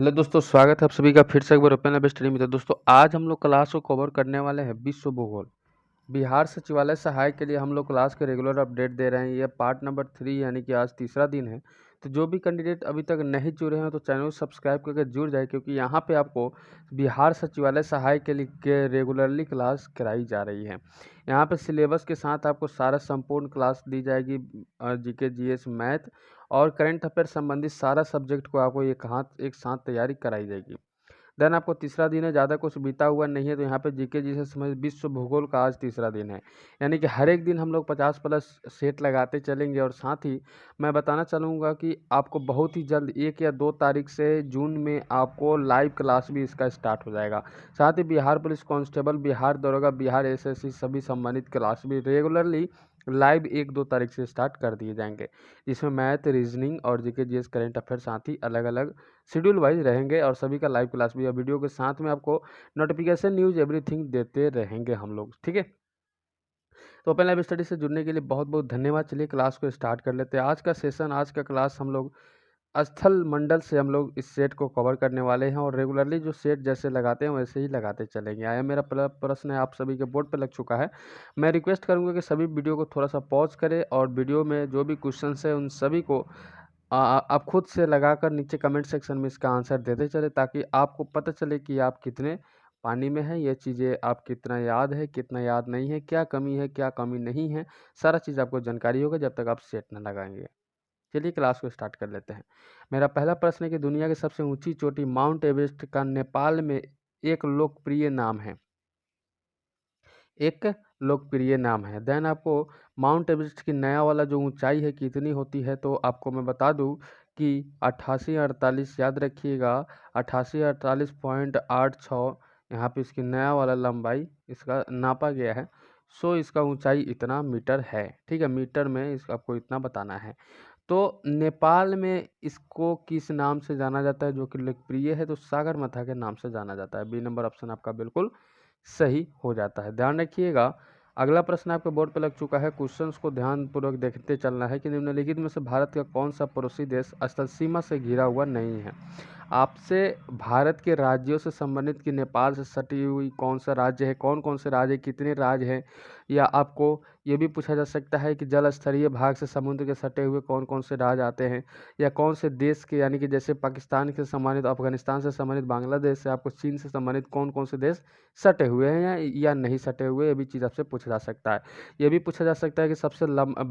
Hello दोस्तों, स्वागत है आप सभी का फिर से एक बार ओपन लैब स्टडी में। तो दोस्तों आज हम लोग क्लास को कवर करने वाले हैं विश्व भूगोल। बिहार सचिवालय सहायक के लिए हम लोग क्लास के रेगुलर अपडेट दे रहे हैं। ये पार्ट नंबर 3 यानी कि आज तीसरा दिन है। तो जो भी कैंडिडेट अभी तक नहीं जुड़े हैं तो चैनल को सब्सक्राइब करके जुड़ जाए, क्योंकि यहाँ पे आपको बिहार सचिवालय सहायक के लिए रेगुलरली क्लास कराई जा रही है। यहाँ पे सिलेबस के साथ आपको सारा संपूर्ण क्लास दी जाएगी। जीके जीएस मैथ और करंट अफेयर संबंधित सारा सब्जेक्ट को आपको एक साथ तैयारी कराई जाएगी। देन आपको तीसरा दिन है, ज़्यादा कुछ बीता हुआ नहीं है। तो यहाँ पे जीके जी से समझ विश्व भूगोल का आज तीसरा दिन है, यानी कि हर एक दिन हम लोग 50 प्लस सेट लगाते चलेंगे। और साथ ही मैं बताना चलूँगा कि आपको बहुत ही जल्द 1 या 2 तारीख से जून में आपको लाइव क्लास भी इसका स्टार्ट हो जाएगा। साथ ही बिहार पुलिस कांस्टेबल, बिहार दरोगा, बिहार एसएससी सभी संबंधित क्लास भी रेगुलरली लाइव 1-2 तारीख से स्टार्ट कर दिए जाएंगे, जिसमें मैथ, रीजनिंग और जीके जीएस करंट अफेयर साथ ही अलग अलग शेड्यूल वाइज रहेंगे। और सभी का लाइव क्लास भी वीडियो के साथ में आपको नोटिफिकेशन, न्यूज़, एवरीथिंग देते रहेंगे हम लोग, ठीक है। तो ओपन लाइव स्टडी से जुड़ने के लिए बहुत बहुत धन्यवाद। चलिए क्लास को स्टार्ट कर लेते हैं। आज का सेशन, आज का क्लास हम लोग स्थल मंडल से हम लोग इस सेट को कवर करने वाले हैं। और रेगुलरली जो सेट जैसे लगाते हैं वैसे ही लगाते चलेंगे। आया मेरा प्रश्न है आप सभी के बोर्ड पे लग चुका है। मैं रिक्वेस्ट करूंगा कि सभी वीडियो को थोड़ा सा पॉज करें और वीडियो में जो भी क्वेश्चन है उन सभी को आप खुद से लगाकर नीचे कमेंट सेक्शन में इसका आंसर देते चले, ताकि आपको पता चले कि आप कितने पानी में हैं। ये चीज़ें आप कितना याद है, कितना याद नहीं है, क्या कमी है, क्या कमी नहीं है, सारा चीज़ आपको जानकारी होगा जब तक आप सेट न लगाएंगे। चलिए क्लास को स्टार्ट कर लेते हैं। मेरा पहला प्रश्न है कि दुनिया की सबसे ऊंची चोटी माउंट एवरेस्ट का नेपाल में एक लोकप्रिय नाम है। एक लोकप्रिय नाम है। देन आपको माउंट एवरेस्ट की नया वाला जो ऊंचाई है कितनी होती है, तो आपको मैं बता दूं कि 8848, याद रखिएगा 8848.86 यहाँ पे इसकी नया वाला लंबाई इसका नापा गया है। सो इसका ऊंचाई इतना मीटर है, ठीक है। मीटर में इसका आपको इतना बताना है। तो नेपाल में इसको किस नाम से जाना जाता है जो कि लोकप्रिय है, तो सागरमाथा के नाम से जाना जाता है। बी नंबर ऑप्शन आपका बिल्कुल सही हो जाता है। ध्यान रखिएगा। अगला प्रश्न आपके बोर्ड पे लग चुका है। क्वेश्चंस को ध्यानपूर्वक देखते चलना है कि निम्नलिखित में से भारत का कौन सा पड़ोसी देश स्थल सीमा से घिरा हुआ नहीं है। आपसे भारत के राज्यों से संबंधित कि नेपाल से सटी हुई कौन सा राज्य है, कौन कौन से राज्य, कितने राज्य हैं, या आपको ये भी पूछा जा सकता है कि जल स्तरीय भाग से समुद्र के सटे हुए कौन कौन से राज्य आते हैं, या कौन से देश के, यानी कि जैसे पाकिस्तान से संबंधित, अफगानिस्तान से संबंधित, बांग्लादेश से, आपको चीन से संबंधित कौन कौन से देश सटे हुए हैं या नहीं सटे हुए, ये भी चीज़ आपसे पूछा जा सकता है। ये भी पूछा जा सकता है कि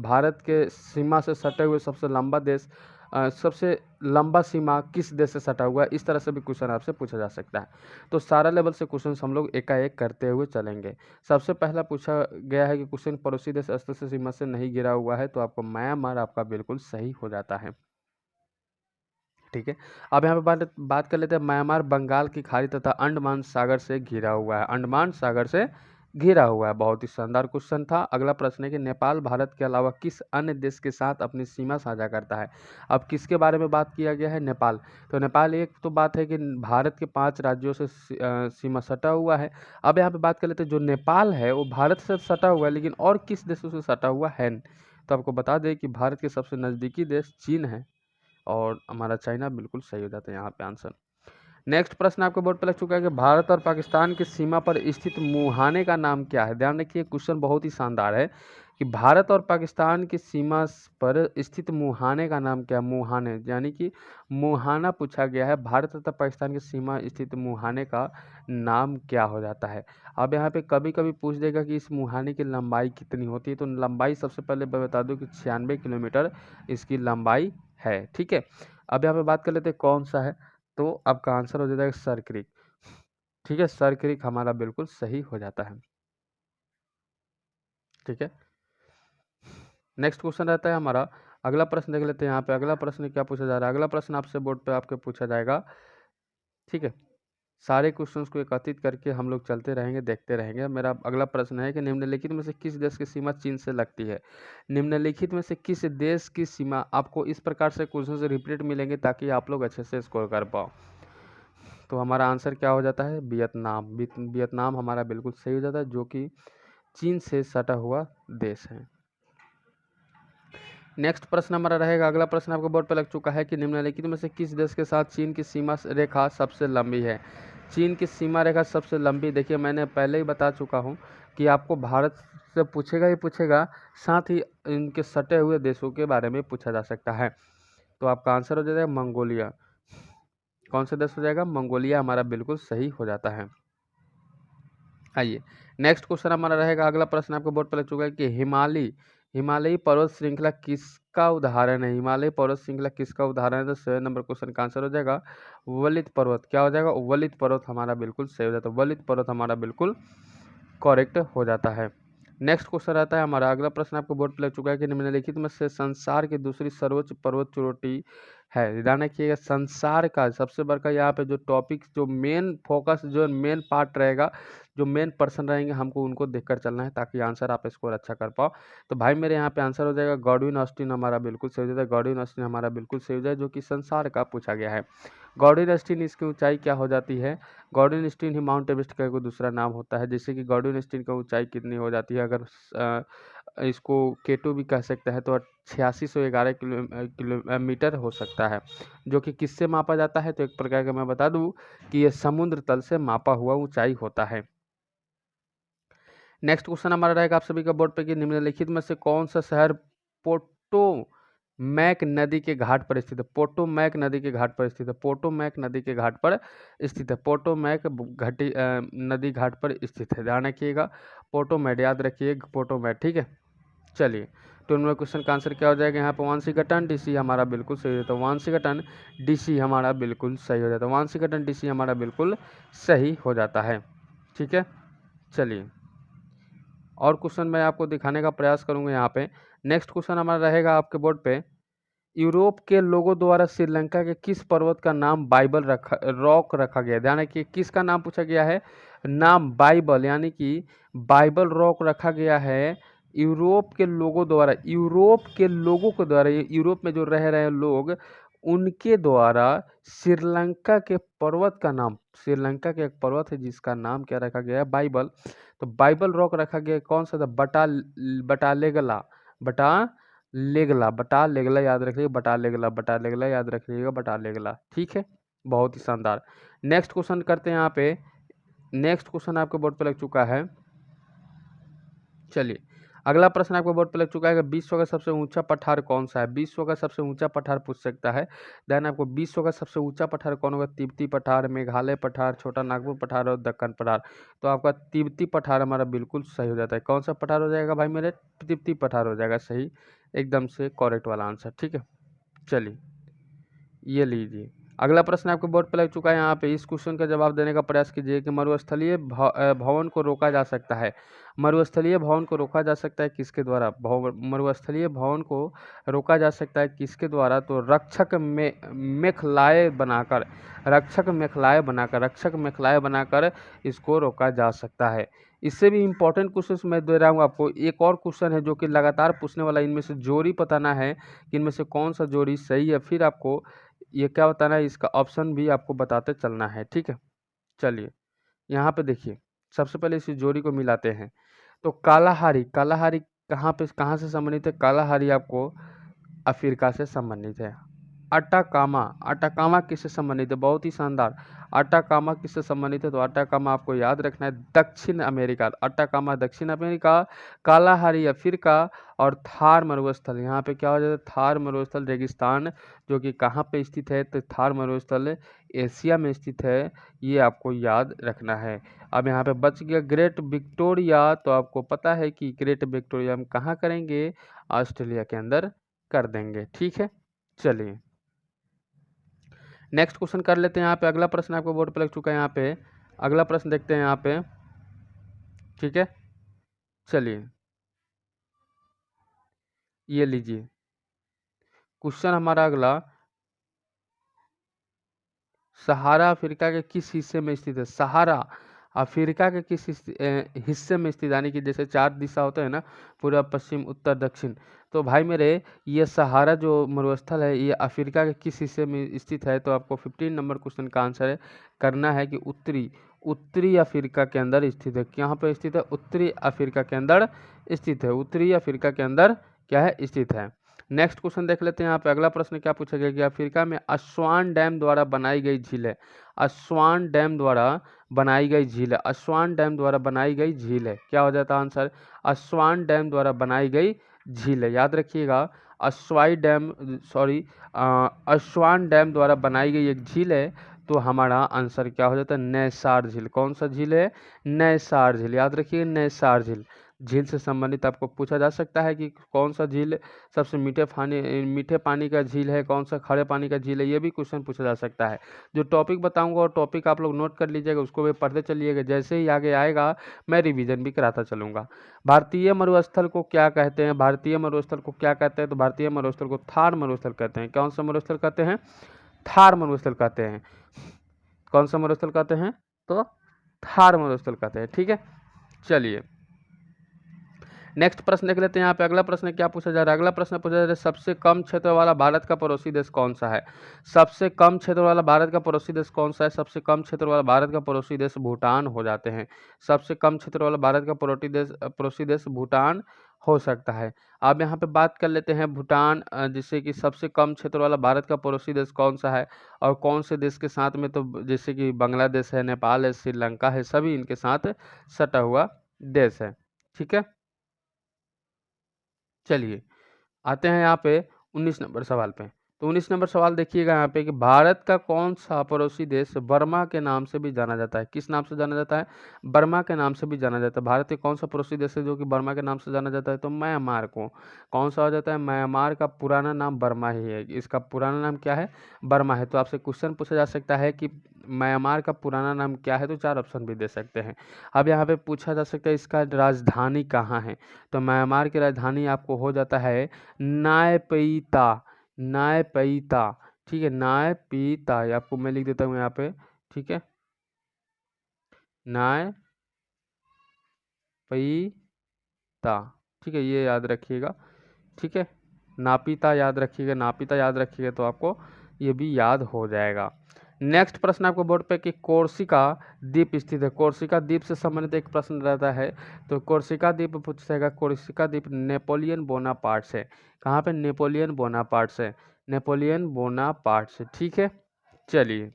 भारत के सीमा से सटे हुए सबसे लंबा देश, सबसे लंबा सीमा किस देश से सटा हुआ है, इस तरह से भी क्वेश्चन आपसे पूछा जा सकता है। तो सारा लेवल से क्वेश्चन हम लोग एकाएक करते हुए चलेंगे। सबसे पहला पूछा गया है कि क्वेश्चन पड़ोसी देश स्थल से सीमा से नहीं गिरा हुआ है, तो आपको म्यांमार आपका बिल्कुल सही हो जाता है, ठीक है। अब यहाँ पे बात कर लेते हैं। म्यांमार बंगाल की खाड़ी तथा अंडमान सागर से घिरा हुआ है। अंडमान सागर से घिरा हुआ है। बहुत ही शानदार क्वेश्चन था। अगला प्रश्न है कि नेपाल भारत के अलावा किस अन्य देश के साथ अपनी सीमा साझा करता है। अब किसके बारे में बात किया गया है? नेपाल। तो नेपाल, एक तो बात है कि भारत के 5 राज्यों से सीमा सटा हुआ है। अब यहाँ पे बात कर लेते हैं, जो नेपाल है वो भारत से सटा हुआ है, लेकिन और किस देशों से सटा हुआ है? तो आपको बता दें कि भारत के सबसे नज़दीकी देश चीन है, और हमारा चाइना बिल्कुल सही हो जाता है यहाँ पे आंसर। नेक्स्ट प्रश्न आपके बोर्ड पर लग चुका है कि भारत और पाकिस्तान की सीमा पर स्थित मुहाने का नाम क्या है। ध्यान रखिए, क्वेश्चन बहुत ही शानदार है कि भारत और पाकिस्तान की सीमा पर स्थित मुहाने का नाम क्या है। मुहाने यानी कि मुहाना पूछा गया है। भारत तथा पाकिस्तान की सीमा स्थित मुहाने का नाम क्या हो जाता है। अब यहाँ पे कभी कभी पूछ देगा कि इस मुहाने की लंबाई कितनी होती है। तो लंबाई सबसे पहले मैं बता दूं कि 96 किलोमीटर इसकी लंबाई है, ठीक है। अब यहाँ पे बात कर लेते हैं कौन सा है, तो आपका आंसर हो जाता है सर क्रिक, ठीक है। सर क्रिक हमारा बिल्कुल सही हो जाता है, ठीक है। नेक्स्ट क्वेश्चन रहता है हमारा। अगला प्रश्न देख लेते हैं। यहाँ पे अगला प्रश्न क्या पूछा जा रहा है। अगला प्रश्न आपसे बोर्ड पे आपके पूछा जाएगा, ठीक है। सारे क्वेश्चंस को एकत्रित करके हम लोग चलते रहेंगे, देखते रहेंगे। मेरा अगला प्रश्न है कि निम्नलिखित में से किस देश की सीमा चीन से लगती है। निम्नलिखित में से किस देश की सीमा, आपको इस प्रकार से क्वेश्चन से रिपीट मिलेंगे ताकि आप लोग अच्छे से स्कोर कर पाओ। तो हमारा आंसर क्या हो जाता है? वियतनाम। वियतनाम हमारा बिल्कुल सही हो जाता है, जो कि चीन से सटा हुआ देश है। नेक्स्ट प्रश्न हमारा रहेगा, अगला प्रश्न आपको बोर्ड पर लग चुका है कि निम्नलिखित में से किस देश के साथ चीन की सीमा रेखा सबसे लंबी है। चीन की सीमा रेखा सबसे लंबी, देखिए मैंने पहले ही बता चुका हूँ कि आपको भारत से पूछेगा ही पूछेगा, साथ ही इनके सटे हुए देशों के बारे में पूछा जा सकता है। तो आपका आंसर हो जाएगा मंगोलिया। कौन सा देश हो जाएगा? मंगोलिया हमारा बिल्कुल सही हो जाता है। आइए नेक्स्ट क्वेश्चन हमारा रहेगा, अगला प्रश्न आपको बोर्ड पर लग चुका है कि हिमालयी पर्वत श्रृंखला किसका उदाहरण है। हिमालयी पर्वत श्रृंखला किसका उदाहरण है? तो 7 नंबर क्वेश्चन का आंसर हो जाएगा वलित पर्वत। क्या हो जाएगा? वलित पर्वत हमारा बिल्कुल सही हो जाता है। वलित पर्वत हमारा बिल्कुल करेक्ट हो जाता है। नेक्स्ट क्वेश्चन रहता है हमारा, अगला प्रश्न आपको बोर्ड पर लग चुका है कि निम्नलिखित में से संसार की दूसरी सर्वोच्च पर्वत चोटी है। ध्यान रखिएगा, संसार का सबसे बड़ा यहाँ पे जो टॉपिक, जो मेन फोकस, जो मेन पार्ट रहेगा, जो मेन पर्सन रहेंगे, हमको उनको देखकर चलना है ताकि आंसर आप स्कोर अच्छा कर पाओ। तो भाई मेरे यहाँ पे आंसर हो जाएगा गॉडविन ऑस्टिन हमारा बिल्कुल सही हो जाता है। गॉडविन ऑस्टिन हमारा बिल्कुल सही हो जाए, जो कि संसार का पूछा गया है। गॉडविन ऑस्टिन, इसकी ऊंचाई क्या हो जाती है? गॉडविन ऑस्टिन ही माउंट एवरेस्ट का कोई दूसरा नाम होता है। जैसे कि गॉडविन ऑस्टिन का ऊंचाई कितनी हो जाती है, अगर इसको K2 भी कह सकते हैं, तो 8611 किलोमीटर हो सकता है, जो कि किससे मापा जाता है? तो एक प्रकार का मैं बता दूं कि ये समुद्र तल से मापा हुआ ऊंचाई होता है। नेक्स्ट क्वेश्चन हमारा रहेगा आप सभी का बोर्ड पे कि निम्नलिखित में से कौन सा शहर पोटोमैक नदी के घाट पर स्थित है? पोटोमैक नदी के घाट पर स्थित है। पोटोमैक नदी के घाट पर स्थित है। पोटोमैक नदी घाट पर स्थित है। ध्यान रखिएगा, पोटोमैक याद रखिए, पोटोमैक, ठीक है। चलिए, तो नंबर क्वेश्चन का आंसर क्या हो जाएगा? यहाँ पर वांशिकटन डीसी हमारा बिल्कुल सही हो जाता है। वांशिकटन डीसी हमारा बिल्कुल सही हो जाता है। वांशिकटन डीसी हमारा बिल्कुल सही हो जाता है, ठीक है। चलिए, और क्वेश्चन मैं आपको दिखाने का प्रयास करूंगा यहाँ पे। नेक्स्ट क्वेश्चन हमारा रहेगा आपके बोर्ड पे, यूरोप के लोगों द्वारा श्रीलंका के किस पर्वत का नाम बाइबल रॉक रखा गया? ध्यान रखिए, किसका नाम पूछा गया है? नाम बाइबल, यानी कि बाइबल रॉक रखा गया है यूरोप के लोगों द्वारा। यूरोप के लोगों के द्वारा, यूरोप में जो रह रहे लोग, उनके द्वारा श्रीलंका के पर्वत का नाम, श्रीलंका के एक पर्वत है जिसका नाम क्या रखा गया है? बाइबल। तो बाइबल रॉक रखा गया कौन सा था? बटालेगला, बटालेगला याद रखिएगा, बटालेगला याद रखिएगा, बटालेगला, ठीक है। बहुत ही शानदार। नेक्स्ट क्वेश्चन करते हैं यहाँ पे। नेक्स्ट क्वेश्चन आपके बोर्ड पे लग चुका है। चलिए, अगला प्रश्न आपको बोर्ड पे लग चुका है कि विश्व का सबसे ऊंचा पठार कौन सा है? विश्व का सबसे ऊंचा पठार पूछ सकता है। देन आपको विश्व का सबसे ऊंचा पठार कौन होगा? तिब्बती पठार, मेघालय पठार, छोटा नागपुर पठार और दक्कन पठार। तो आपका तिब्बती पठार हमारा बिल्कुल सही हो जाता है। कौन सा पठार हो जाएगा भाई मेरे? तिब्बती पठार हो जाएगा सही, एकदम से करेक्ट वाला आंसर, ठीक है। चलिए, ये लीजिए, अगला प्रश्न आपके बोर्ड पर लग चुका है। यहाँ पे इस क्वेश्चन का जवाब देने का प्रयास कीजिए कि मरुस्थलीय भवन को रोका जा सकता है। मरुस्थलीय भवन को रोका जा सकता है किसके द्वारा? मरुस्थलीय भवन को रोका जा सकता है किसके द्वारा? तो रक्षक मेखलाए बनाकर इसको रोका जा सकता है। इससे भी इम्पोर्टेंट क्वेश्चन मैं दे रहा हूँ आपको। एक और क्वेश्चन है जो कि लगातार पूछने वाला, इनमें से जोड़ी बताना है कि इनमें से कौन सा जोड़ी सही है। फिर आपको ये क्या बताना है, इसका ऑप्शन भी आपको बताते चलना है, ठीक है। चलिए, यहाँ पे देखिए, सबसे पहले इस जोड़ी को मिलाते हैं। तो कालाहारी कहाँ से संबंधित है? कालाहारी आपको अफ्रीका से संबंधित है। अटाकामा किससे संबंधित है? बहुत ही शानदार। अटाकामा किससे संबंधित है? तो अटाकामा आपको याद रखना है दक्षिण अमेरिका। अटाकामा दक्षिण अमेरिका, कालाहारी अफ्रीका और थार मरुस्थल, यहाँ पे क्या हो जाता है? थार मरुस्थल रेगिस्तान, जो कि कहाँ पे स्थित है? तो थार मरुस्थल एशिया में स्थित है, ये आपको याद रखना है। अब यहाँ पे बच गया ग्रेट विक्टोरिया। तो आपको पता है कि ग्रेट विक्टोरिया हम कहाँ करेंगे? ऑस्ट्रेलिया के अंदर कर देंगे, ठीक है। चलिए, नेक्स्ट क्वेश्चन कर लेते हैं। यहाँ पे अगला प्रश्न आपको बोर्ड पे लग चुका है। यहाँ पे अगला प्रश्न देखते हैं यहाँ पे, ठीक है। चलिए, ये लीजिए क्वेश्चन हमारा अगला, सहारा अफ्रीका के किस हिस्से में स्थित है? सहारा अफ्रीका के किस हिस्से में स्थित, यानी कि जैसे 4 दिशा होते हैं ना, पूर्व पश्चिम उत्तर दक्षिण। तो भाई मेरे, ये सहारा जो मरुस्थल है, ये अफ्रीका के किस हिस्से में स्थित है? तो आपको 15 नंबर क्वेश्चन का आंसर करना है कि उत्तरी अफ्रीका के अंदर स्थित है। कहाँ पे स्थित है? उत्तरी अफ्रीका के अंदर स्थित है। उत्तरी अफ्रीका के अंदर क्या है? स्थित है। नेक्स्ट क्वेश्चन देख लेते हैं यहाँ पे। अगला प्रश्न क्या पूछा गया कि अफ्रीका में अस्वान डैम द्वारा बनाई गई झील है। अस्वान डैम द्वारा बनाई गई झील है। अस्वान डैम द्वारा बनाई गई झील है, क्या हो जाता है आंसर? अस्वान डैम द्वारा बनाई गई झील है, याद रखिएगा। अस्वान डैम द्वारा बनाई गई एक झील है, तो हमारा आंसर क्या हो जाता है? नैसार झील। कौन सा झील है? नैसार झील, याद रखिए नैसार झील। झील से संबंधित आपको पूछा जा सकता है कि कौन सा झील सबसे मीठे पानी का झील है, कौन सा खड़े पानी का झील है, ये भी क्वेश्चन पूछा जा सकता है। जो टॉपिक बताऊंगा और टॉपिक आप लोग नोट कर लीजिएगा, उसको भी पढ़ते चलिएगा, जैसे ही आगे आएगा मैं रिवीजन भी कराता चलूंगा। भारतीय मरुस्थल को क्या कहते हैं? भारतीय मरुस्थल को क्या कहते हैं? तो भारतीय मरुस्थल को थार मरुस्थल कहते हैं। कौन सा मरुस्थल कहते हैं? थार मरुस्थल कहते हैं। कौन सा मरुस्थल कहते हैं? तो थार मरुस्थल कहते हैं। ठीक है, चलिए नेक्स्ट प्रश्न देख लेते हैं। यहाँ पे अगला प्रश्न क्या पूछा जा रहा है? अगला प्रश्न पूछा जा रहा है, सबसे कम क्षेत्र वाला भारत का पड़ोसी देश कौन सा है? सबसे कम क्षेत्र वाला भारत का पड़ोसी देश कौन सा है? सबसे कम क्षेत्र वाला भारत का पड़ोसी देश भूटान हो जाते हैं। सबसे कम क्षेत्र वाला भारत का पड़ोसी देश भूटान हो सकता है। अब यहाँ पे बात कर लेते हैं भूटान, जैसे कि सबसे कम क्षेत्र वाला भारत का पड़ोसी देश कौन सा है और कौन से देश के साथ में, तो जैसे कि बांग्लादेश है, नेपाल है, श्रीलंका है, सभी इनके साथ सटा हुआ देश है। ठीक है, चलिए आते हैं यहाँ पे 19 नंबर सवाल पे। तो 19 नंबर सवाल देखिएगा यहाँ पे कि भारत का कौन सा पड़ोसी देश बर्मा के नाम से भी जाना जाता है? किस नाम से जाना जाता है? बर्मा के नाम से भी जाना जाता है। भारत के कौन सा पड़ोसी देश है जो कि बर्मा के नाम से जाना जाता है? तो म्यांमार को। कौन सा हो जाता है? म्यांमार का पुराना नाम बर्मा ही है। इसका पुराना नाम क्या है? बर्मा है। तो आपसे क्वेश्चन पूछा जा सकता है कि म्यांमार का पुराना नाम क्या है, तो 4 ऑप्शन भी दे सकते हैं। अब यहाँ पे पूछा जा सकता है इसका राजधानी कहाँ है? तो म्यांमार की राजधानी आपको हो जाता है नायपीता। नायपीता, ठीक है, नायपीता, ये आपको मैं लिख देता हूँ यहाँ पे। ठीक है, नायपीता, ठीक है, ये याद रखिएगा। ठीक है, नापीता याद रखिएगा, नापीता याद रखिएगा, तो आपको ये भी याद हो जाएगा। नेक्स्ट प्रश्न आपको बोर्ड पे कि कोर्सिका द्वीप स्थित है। कोर्सिका द्वीप से संबंधित एक प्रश्न रहता है, तो कोर्सिका द्वीप पूछेगा। कोर्सिका द्वीप नेपोलियन बोनापार्ट से, कहाँ पे? नेपोलियन बोनापार्ट से, नेपोलियन बोनापार्ट से। ठीक है, चलिए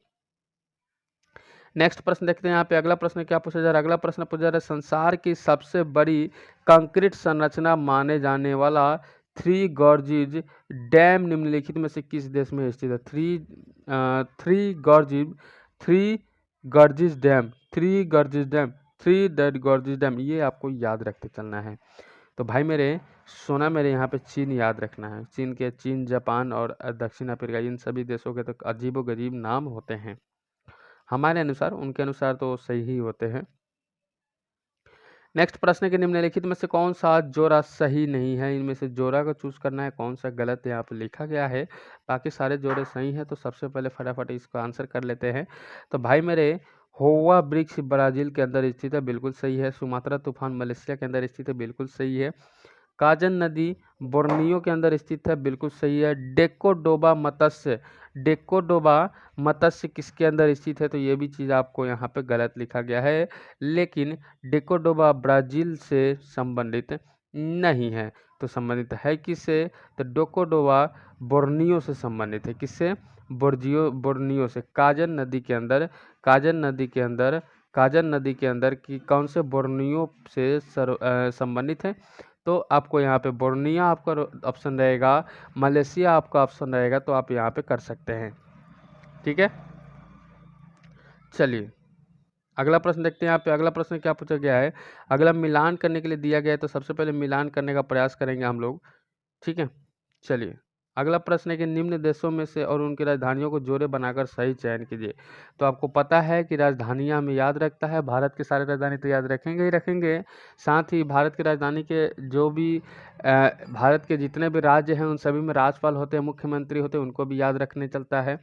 नेक्स्ट प्रश्न देखते हैं। यहाँ पे अगला प्रश्न क्या पूछा जा रहा है? अगला प्रश्न पूछा जा रहा है, संसार की सबसे बड़ी कंक्रीट संरचना माने जाने वाला थ्री गॉर्जेज डैम निम्नलिखित में से किस देश में स्थित है? थ्री गॉर्जेज डैम, ये आपको याद रखते चलना है। तो भाई मेरे सोना, मेरे यहाँ पे चीन याद रखना है। चीन, जापान और दक्षिण अफ्रीका, इन सभी देशों के तो अजीबोगरीब नाम होते हैं हमारे अनुसार, उनके अनुसार तो सही ही होते हैं। नेक्स्ट प्रश्न के निम्नलिखित में से कौन सा जोड़ा सही नहीं है? इनमें से जोड़ा को चूज करना है, कौन सा गलत यहाँ पर लिखा गया है। बाकी सारे जोड़े सही हैं, तो सबसे पहले फटाफट इसको आंसर कर लेते हैं। तो भाई मेरे होवा वृक्ष ब्राजील के अंदर स्थित है, बिल्कुल सही है। सुमात्रा तूफान मलेशिया के अंदर स्थित है, बिल्कुल सही है। काजन नदी बोर्नियो के अंदर स्थित है, बिल्कुल सही है। डेकोडोबा मत्स्य किसके अंदर स्थित है? तो ये भी चीज़ आपको यहाँ पे गलत लिखा गया है, लेकिन डेकोडोबा ब्राज़ील से संबंधित नहीं है। तो संबंधित है किससे? तो डेकोडोबा बोर्नियो से संबंधित है। किससे? बोर्नियो से। काजन नदी के अंदर की कौन से बोर्नियो से संबंधित है? तो आपको यहाँ पे बोर्निया आपका ऑप्शन रहेगा, मलेशिया आपका ऑप्शन रहेगा, तो आप यहाँ पे कर सकते हैं। ठीक है, चलिए अगला प्रश्न देखते हैं। यहाँ पे अगला प्रश्न क्या पूछा गया है? अगला मिलान करने के लिए दिया गया है, तो सबसे पहले मिलान करने का प्रयास करेंगे हम लोग। ठीक है, चलिए अगला प्रश्न है कि निम्न देशों में से और उनकी राजधानियों को जोड़े बनाकर सही चयन कीजिए। तो आपको पता है कि राजधानियां हमें याद रखता है, भारत के सारे राजधानी तो याद रखेंगे ही रखेंगे, साथ ही भारत की राजधानी के जो भी भारत के जितने भी राज्य हैं उन सभी में राज्यपाल होते हैं, मुख्यमंत्री होते हैं, उनको भी याद रखने चलता है।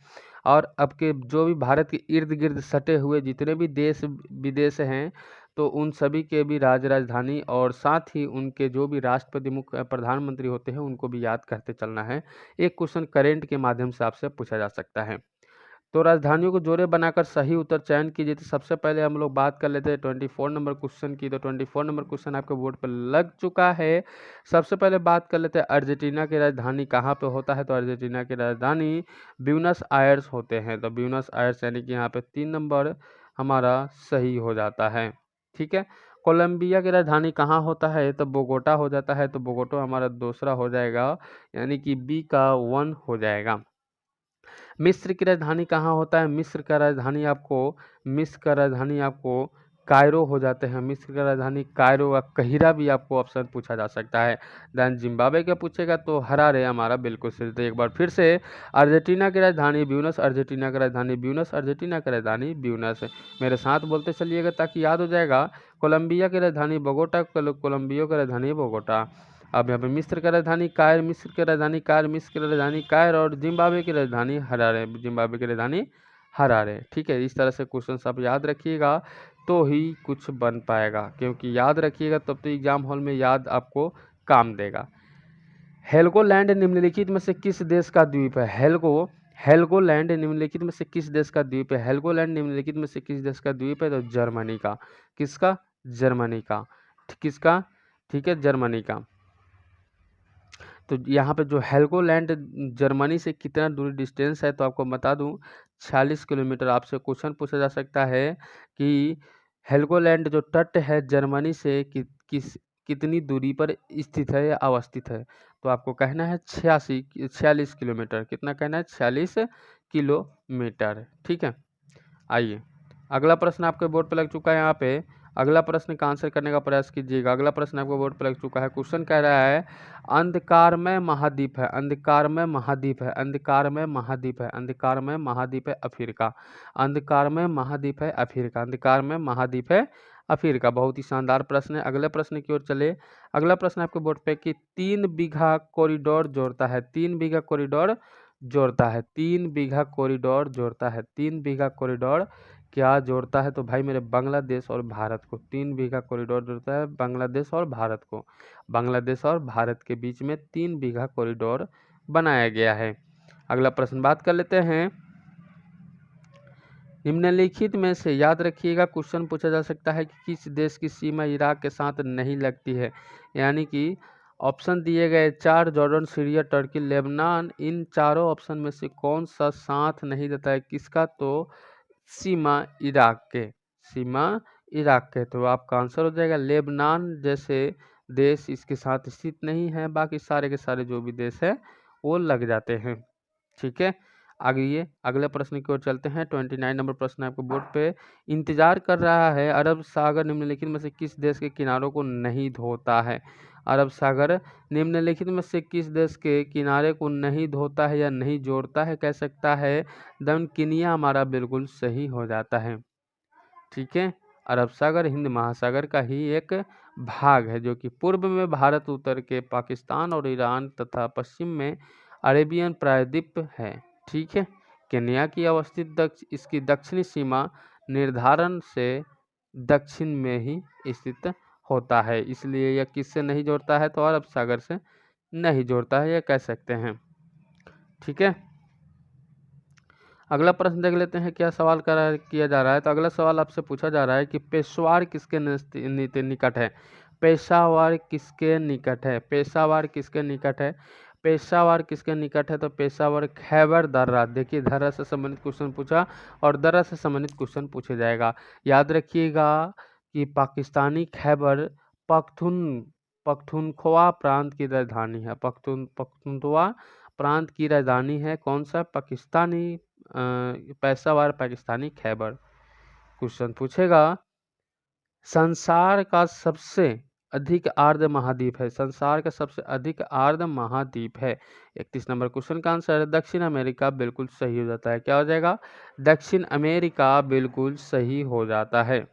और अब के जो भी भारत के इर्द गिर्द सटे हुए जितने भी देश विदेश हैं, तो उन सभी के भी राजधानी और साथ ही उनके जो भी राष्ट्रपति, मुख्य प्रधानमंत्री होते हैं, उनको भी याद करते चलना है। एक क्वेश्चन करेंट के माध्यम से आपसे पूछा जा सकता है। तो राजधानियों को जोड़े बनाकर सही उत्तर चयन कीजिए। तो सबसे पहले हम लोग बात कर लेते हैं 24 नंबर क्वेश्चन की। तो 24 नंबर क्वेश्चन आपके बोर्ड पर लग चुका है। सबसे पहले बात कर लेते हैं अर्जेंटीना की राजधानी कहाँ पे होता है। तो अर्जेंटीना की राजधानी ब्यूनस आयर्स होते हैं। तो ब्यूनस आयर्स यानी कि यहाँ पे 3 नंबर हमारा सही हो जाता है। ठीक है। कोलंबिया की राजधानी कहाँ होता है। तो बोगोटा हो जाता है। तो बोगोटा हमारा दूसरा हो जाएगा, यानी कि बी का 1 हो जाएगा। मिस्र की राजधानी कहाँ होता है। मिस्र का राजधानी आपको कायरो हो जाते हैं। मिस्र का राजधानी कायरो व कहिरा भी आपको ऑप्शन पूछा जा सकता है। देन जिम्बाब्वे का पूछेगा तो हरारे हमारा बिल्कुल सही। तो एक बार फिर से अर्जेंटीना की राजधानी ब्यूनस, अर्जेंटीना की राजधानी ब्यूनस, अर्जेंटीना की राजधानी ब्यूनस। मेरे साथ बोलते चलिएगा ताकि याद हो जाएगा। कोलंबिया की राजधानी बोगोटा, कोलंबिया की राजधानी बोगोटा। अब यहाँ पे मिस्र की राजधानी कायर, मिस्र की राजधानी कायर, मिस्र की राजधानी कायर, और जिम्बाब्वे की राजधानी हरारे, जिम्बाब्वे की राजधानी हरारे। ठीक है, इस तरह से क्वेश्चन आप याद रखिएगा तो ही कुछ बन पाएगा, क्योंकि याद रखिएगा तब तो एग्जाम हॉल में याद आपको काम देगा। हेल्गोलैंड निम्नलिखित में से किस देश का द्वीप है। हेल्गोलैंड निम्नलिखित में से किस देश का द्वीप है। हेल्गोलैंड निम्नलिखित में से किस देश का द्वीप है। तो जर्मनी का। किसका। जर्मनी का। किसका। ठीक है, जर्मनी का। तो यहाँ पे जो हेल्गोलैंड जर्मनी से कितना दूरी डिस्टेंस है, तो आपको बता दूं 46 किलोमीटर। आपसे क्वेश्चन पूछा जा सकता है कि हेल्गोलैंड जो तट है जर्मनी से कितनी दूरी पर स्थित है या अवस्थित है। तो आपको कहना है 46 किलोमीटर। कितना कहना है। 46 किलोमीटर। ठीक है। आइए, अगला प्रश्न आपके बोर्ड पर लग चुका है। यहाँ पे अगला प्रश्न का आंसर करने का प्रयास कीजिएगा। अगला प्रश्न आपको बोर्ड पर लग चुका है। क्वेश्चन कह रहा है अंधकारमय महाद्वीप है, अंधकारमय महाद्वीप है, अंधकारमय महाद्वीप है, अंधकारमय महाद्वीप है अफ्रीका, अंधकारमय महाद्वीप है अफ्रीका, अंधकारमय महाद्वीप है अफ्रीका। बहुत ही शानदार प्रश्न है। अगले प्रश्न की ओर चले। अगला प्रश्न आपके बोर्ड पे कि 3 बीघा कॉरिडोर जोड़ता है, 3 बीघा कॉरिडोर जोड़ता है, 3 बीघा कॉरिडोर जोड़ता है, 3 बीघा कॉरिडोर क्या जोड़ता है। तो भाई मेरे बांग्लादेश और भारत को। 3 बीघा कॉरिडोर जोड़ता है बांग्लादेश और भारत को। बांग्लादेश और भारत के बीच में 3 बीघा कॉरिडोर बनाया गया है। अगला प्रश्न बात कर लेते हैं। निम्नलिखित में से याद रखिएगा क्वेश्चन पूछा जा सकता है कि किस देश की सीमा इराक के साथ नहीं लगती है। यानी कि ऑप्शन दिए गए 4 जॉर्डन, सीरिया, टर्की, लेबनान, इन चारों ऑप्शन में से कौन सा साथ नहीं देता है किसका। तो सीमा इराक के, सीमा इराक के। तो आपका आंसर हो जाएगा लेबनान जैसे देश इसके साथ स्थित नहीं है, बाकी सारे के सारे जो भी देश है वो लग जाते हैं। ठीक है, आगे अगले प्रश्न की ओर चलते हैं। 29 नंबर प्रश्न आपको बोर्ड पे इंतजार कर रहा है। अरब सागर निम्नलिखित में से किस देश के किनारों को नहीं धोता है। अरब सागर निम्नलिखित में से किस देश के किनारे को नहीं धोता है या नहीं जोड़ता है, कह सकता है दम किनिया हमारा बिल्कुल सही हो जाता है। ठीक है, अरब सागर हिंद महासागर का ही एक भाग है, जो कि पूर्व में भारत, उत्तर के पाकिस्तान और ईरान तथा पश्चिम में अरेबियन प्रायद्वीप है। ठीक है, केन्या की अवस्थित इसकी दक्षिणी सीमा निर्धारण से दक्षिण में ही स्थित होता है, इसलिए यह किससे नहीं जोड़ता है। तो अरब सागर से नहीं जोड़ता है, यह कह सकते हैं। ठीक है, अगला प्रश्न देख लेते हैं क्या सवाल किया जा रहा है। तो अगला सवाल आपसे पूछा जा रहा है कि पेशवार किसके निकट है। पेशावर किसके निकट है। पेशावर किसके निकट है। पेशावर किसके निकट है। तो पेशावर खैबर दर्रा। देखिए, दर्रा से संबंधित क्वेश्चन पूछा और दर्रा से संबंधित क्वेश्चन पूछे जाएगा। याद रखिएगा कि पाकिस्तानी खैबर पख्तूनख्वा प्रांत की राजधानी है। पख्तूनख्वा प्रांत की राजधानी है कौन सा। पाकिस्तानी पेशावर पाकिस्तानी खैबर। क्वेश्चन पूछेगा संसार का सबसे अधिक आर्द्र महाद्वीप है। संसार का सबसे अधिक आर्द्र महाद्वीप है। 31 नंबर क्वेश्चन का आंसर है दक्षिण अमेरिका। बिल्कुल सही हो जाता है। क्या हो जाएगा। दक्षिण अमेरिका बिल्कुल सही हो जाता है।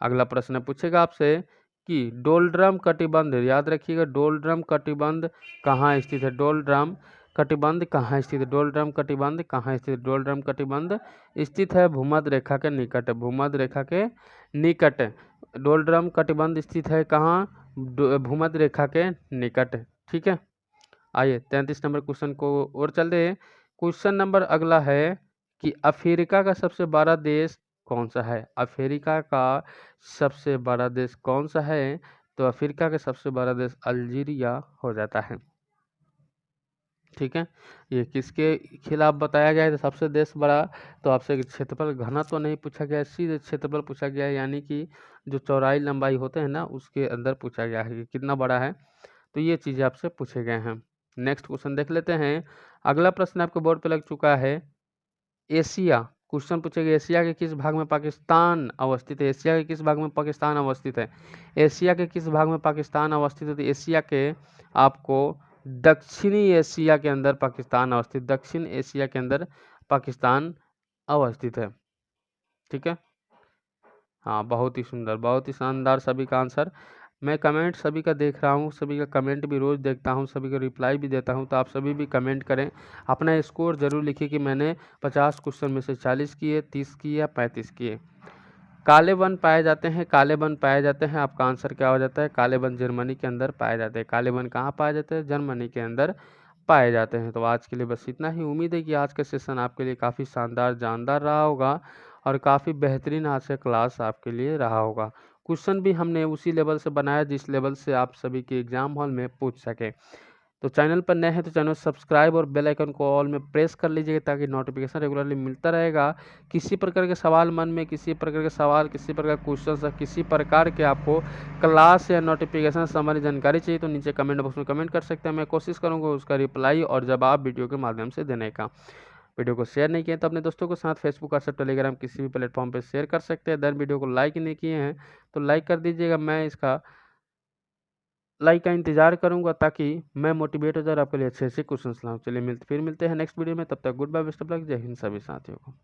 अगला प्रश्न पूछेगा आपसे कि डोलड्रम कटिबंध, याद रखिएगा डोलड्रम कटिबंध कहाँ स्थित है। डोलड्रम कटिबंध कहाँ स्थित है। डोलड्रम कटिबंध कहाँ स्थित है। डोलड्रम कटिबंध स्थित है भूमध्य रेखा के निकट, भूमध्य रेखा के निकट। डोलड्रम कटिबंध स्थित है कहाँ। भूमध्य रेखा के निकट। ठीक है, आइए 33 नंबर क्वेश्चन को और चलते हैं। क्वेश्चन नंबर अगला है कि अफ्रीका का सबसे बड़ा देश कौन सा है। अफ्रीका का सबसे बड़ा देश कौन सा है, तो अफ्रीका का सबसे बड़ा देश अल्जीरिया हो जाता है। ठीक है, ये किसके खिलाफ बताया गया है तो सबसे देश बड़ा, तो आपसे क्षेत्रफल घनत्व तो नहीं पूछा गया है, सीधे क्षेत्रफल पूछा गया है, यानी कि जो चौड़ाई लंबाई होते हैं ना उसके अंदर पूछा गया है कि कितना बड़ा है, तो ये चीज़ें आपसे पूछे गए हैं। नेक्स्ट क्वेश्चन देख लेते हैं। अगला प्रश्न आपके बोर्ड पे लग चुका है, एशिया। क्वेश्चन पूछेगा एशिया के किस भाग में पाकिस्तान अवस्थित है। एशिया के किस भाग में पाकिस्तान अवस्थित है। एशिया के किस भाग में पाकिस्तान अवस्थित है, तो एशिया के आपको दक्षिणी एशिया के अंदर पाकिस्तान अवस्थित, दक्षिण एशिया के अंदर पाकिस्तान अवस्थित है। ठीक है, हाँ बहुत ही सुंदर, बहुत ही शानदार सभी का आंसर। मैं कमेंट सभी का देख रहा हूँ, सभी का कमेंट भी रोज़ देखता हूँ, सभी का रिप्लाई भी देता हूँ, तो आप सभी भी कमेंट करें, अपना स्कोर ज़रूर लिखिए कि मैंने 50 क्वेश्चन में से 40 किए, 30 किए या 35 किए। काले वन पाए जाते हैं, काले वन पाए जाते हैं, आपका आंसर क्या हो जाता है, काले वन जर्मनी के अंदर पाए जाते हैं। काले वन कहाँ पाए जाते हैं, जर्मनी के अंदर पाए जाते हैं। तो आज के लिए बस इतना ही। उम्मीद है कि आज का सेशन आपके लिए काफ़ी शानदार जानदार रहा होगा और काफ़ी बेहतरीन आज का क्लास आपके लिए रहा होगा। क्वेश्चन भी हमने उसी लेवल से बनाया जिस लेवल से आप सभी के एग्जाम हॉल में पूछ सके। तो चैनल पर नए हैं तो चैनल सब्सक्राइब और बेल आइकन को ऑल में प्रेस कर लीजिएगा ताकि नोटिफिकेशन रेगुलरली मिलता रहेगा। किसी प्रकार के सवाल मन में, किसी प्रकार के सवाल, किसी प्रकार क्वेश्चन, किसी प्रकार के आपको क्लास या नोटिफिकेशन संबंधी जानकारी चाहिए तो नीचे कमेंट बॉक्स में कमेंट कर सकते हैं। मैं कोशिश करूँगा उसका रिप्लाई और जवाब वीडियो के माध्यम से देने का। वीडियो को शेयर नहीं किया तो अपने दोस्तों के साथ फेसबुक, व्हाट्सएप, टेलीग्राम किसी भी प्लेटफॉर्म पर शेयर कर सकते हैं। देन वीडियो को लाइक नहीं किए हैं तो लाइक कर दीजिएगा। मैं इसका लाइक का इंतजार करूंगा ताकि मैं मोटिवेट हो जाए आपके लिए अच्छे अच्छे क्वेश्चन लाऊं। चलिए फिर मिलते हैं नेक्स्ट वीडियो में, तब तक good bye, best of luck, Jai Hind सभी साथियों को।